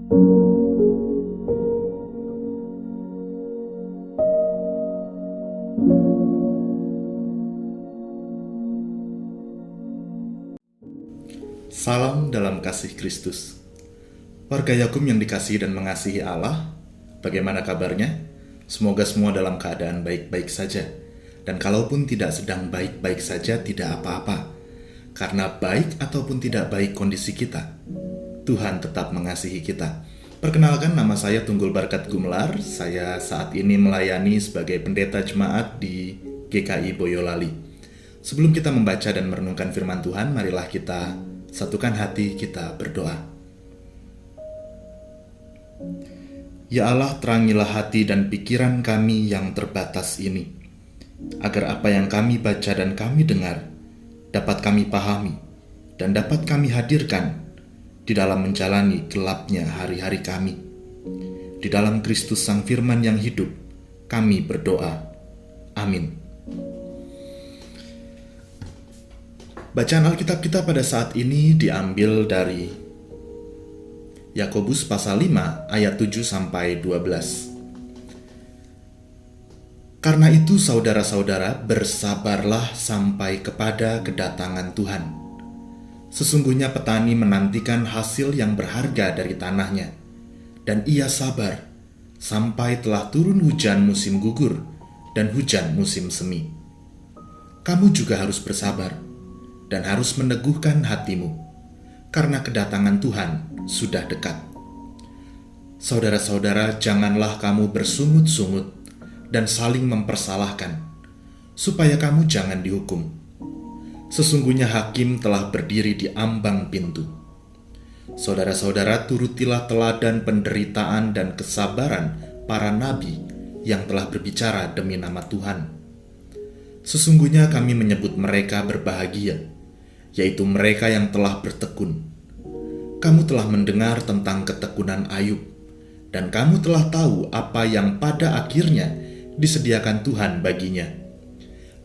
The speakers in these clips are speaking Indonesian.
Salam dalam kasih Kristus. Warga Yakum yang dikasihi dan mengasihi Allah, bagaimana kabarnya? Semoga semua dalam keadaan baik-baik saja. Dan kalaupun tidak sedang baik-baik saja, tidak apa-apa. Karena baik ataupun tidak baik kondisi kita, Tuhan tetap mengasihi kita. Perkenalkan, nama saya Tunggul Barkat Gumelar. Saya saat ini melayani sebagai pendeta jemaat di GKI Boyolali. Sebelum kita membaca dan merenungkan firman Tuhan, marilah kita satukan hati, kita berdoa. Ya Allah, terangilah hati dan pikiran kami yang terbatas ini, agar apa yang kami baca dan kami dengar dapat kami pahami dan dapat kami hadirkan di dalam menjalani gelapnya hari-hari kami. Di dalam Kristus Sang Firman yang hidup, kami berdoa. Amin. Bacaan Alkitab kita pada saat ini diambil dari Yakobus pasal 5 ayat 7-12. Karena itu saudara-saudara, bersabarlah sampai kepada kedatangan Tuhan. Sesungguhnya petani menantikan hasil yang berharga dari tanahnya, dan ia sabar sampai telah turun hujan musim gugur dan hujan musim semi. Kamu juga harus bersabar dan harus meneguhkan hatimu, karena kedatangan Tuhan sudah dekat. Saudara-saudara, janganlah kamu bersungut-sungut dan saling mempersalahkan, supaya kamu jangan dihukum. Sesungguhnya hakim telah berdiri di ambang pintu. Saudara-saudara, turutilah teladan penderitaan dan kesabaran para nabi yang telah berbicara demi nama Tuhan. Sesungguhnya kami menyebut mereka berbahagia, yaitu mereka yang telah bertekun. Kamu telah mendengar tentang ketekunan Ayub, dan kamu telah tahu apa yang pada akhirnya disediakan Tuhan baginya.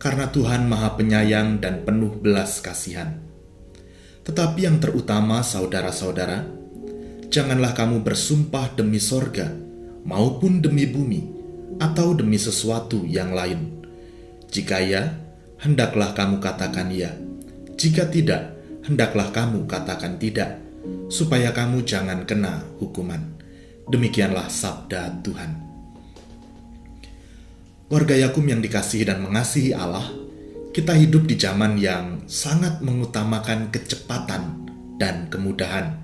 Karena Tuhan Maha Penyayang dan penuh belas kasihan. Tetapi yang terutama, saudara-saudara, janganlah kamu bersumpah demi sorga, maupun demi bumi, atau demi sesuatu yang lain. Jika ya, hendaklah kamu katakan ya. Jika tidak, hendaklah kamu katakan tidak, supaya kamu jangan kena hukuman. Demikianlah sabda Tuhan. Warga Yakum yang dikasihi dan mengasihi Allah, kita hidup di zaman yang sangat mengutamakan kecepatan dan kemudahan.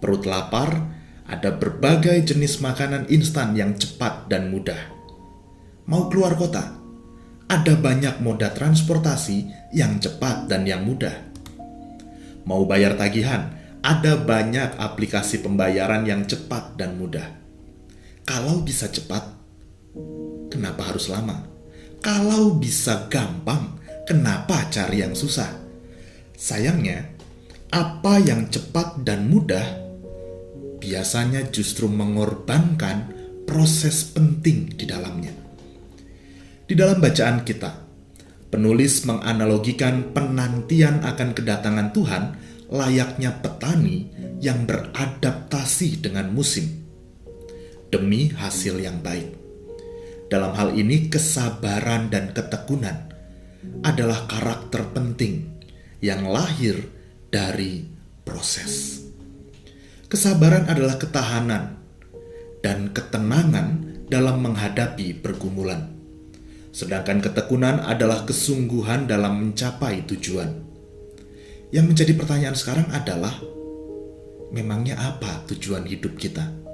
Perut lapar, ada berbagai jenis makanan instan yang cepat dan mudah. Mau keluar kota, ada banyak moda transportasi yang cepat dan yang mudah. Mau bayar tagihan, ada banyak aplikasi pembayaran yang cepat dan mudah. Kalau bisa cepat, kenapa harus lama? Kalau bisa gampang, kenapa cari yang susah? Sayangnya, apa yang cepat dan mudah biasanya justru mengorbankan proses penting di dalamnya. Di dalam bacaan kita, penulis menganalogikan penantian akan kedatangan Tuhan layaknya petani yang beradaptasi dengan musim demi hasil yang baik. Dalam hal ini, kesabaran dan ketekunan adalah karakter penting yang lahir dari proses. Kesabaran adalah ketahanan dan ketenangan dalam menghadapi pergumulan. Sedangkan ketekunan adalah kesungguhan dalam mencapai tujuan. Yang menjadi pertanyaan sekarang adalah, memangnya apa tujuan hidup kita?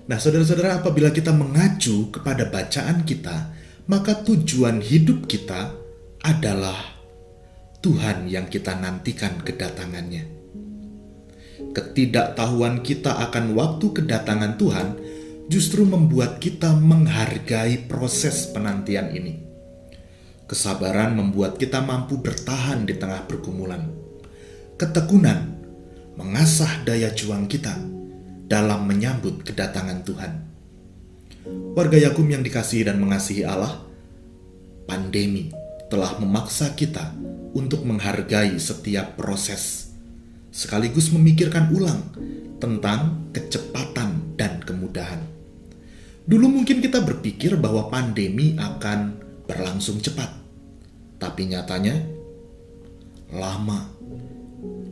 Nah, saudara-saudara, apabila kita mengacu kepada bacaan kita, maka tujuan hidup kita adalah Tuhan yang kita nantikan kedatangannya. Ketidaktahuan kita akan waktu kedatangan Tuhan justru membuat kita menghargai proses penantian ini. Kesabaran membuat kita mampu bertahan di tengah pergumulan. Ketekunan mengasah daya juang kita dalam menyambut kedatangan Tuhan. Warga Yakum yang dikasihi dan mengasihi Allah, pandemi telah memaksa kita untuk menghargai setiap proses, sekaligus memikirkan ulang tentang kecepatan dan kemudahan. Dulu mungkin kita berpikir bahwa pandemi akan berlangsung cepat, tapi nyatanya lama.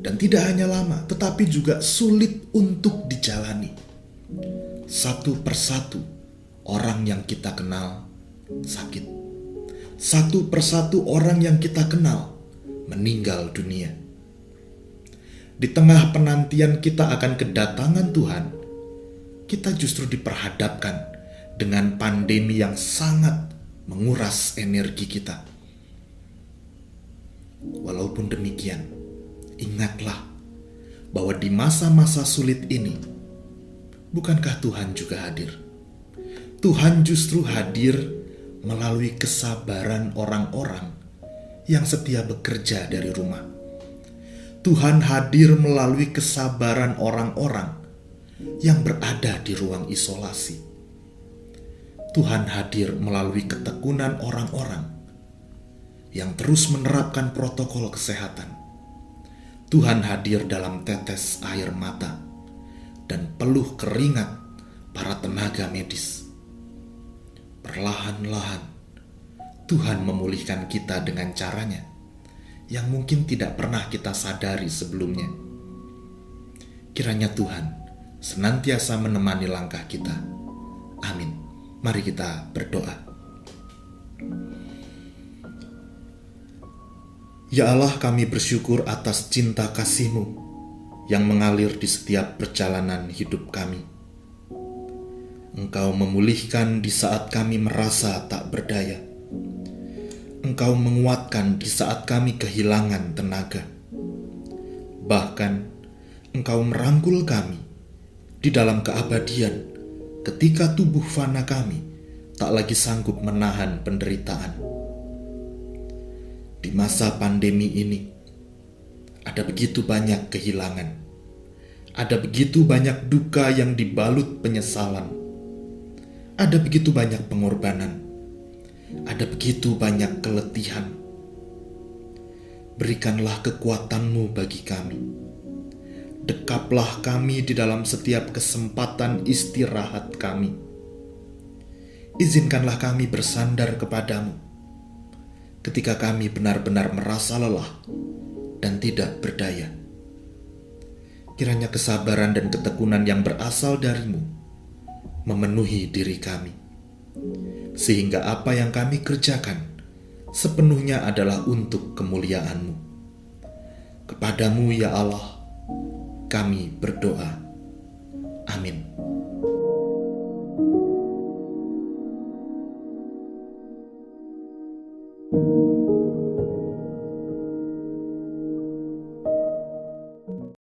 Dan tidak hanya lama, tetapi juga sulit untuk dijalani. Satu persatu orang yang kita kenal sakit. Satu persatu orang yang kita kenal meninggal dunia. Di tengah penantian kita akan kedatangan Tuhan, kita justru diperhadapkan dengan pandemi yang sangat menguras energi kita. Walaupun demikian, ingatlah bahwa di masa-masa sulit ini, bukankah Tuhan juga hadir? Tuhan justru hadir melalui kesabaran orang-orang yang setia bekerja dari rumah. Tuhan hadir melalui kesabaran orang-orang yang berada di ruang isolasi. Tuhan hadir melalui ketekunan orang-orang yang terus menerapkan protokol kesehatan. Tuhan hadir dalam tetes air mata dan peluh keringat para tenaga medis. Perlahan-lahan, Tuhan memulihkan kita dengan caranya yang mungkin tidak pernah kita sadari sebelumnya. Kiranya Tuhan senantiasa menemani langkah kita. Amin. Mari kita berdoa. Ya Allah, kami bersyukur atas cinta kasih-Mu yang mengalir di setiap perjalanan hidup kami. Engkau memulihkan di saat kami merasa tak berdaya. Engkau menguatkan di saat kami kehilangan tenaga. Bahkan, Engkau merangkul kami di dalam keabadian ketika tubuh fana kami tak lagi sanggup menahan penderitaan. Di masa pandemi ini, ada begitu banyak kehilangan. Ada begitu banyak duka yang dibalut penyesalan. Ada begitu banyak pengorbanan. Ada begitu banyak keletihan. Berikanlah kekuatan-Mu bagi kami. Dekaplah kami di dalam setiap kesempatan istirahat kami. Izinkanlah kami bersandar kepadamu ketika kami benar-benar merasa lelah dan tidak berdaya. Kiranya kesabaran dan ketekunan yang berasal dari-Mu memenuhi diri kami, sehingga apa yang kami kerjakan sepenuhnya adalah untuk kemuliaan-Mu. Kepadamu ya Allah, kami berdoa. Amin.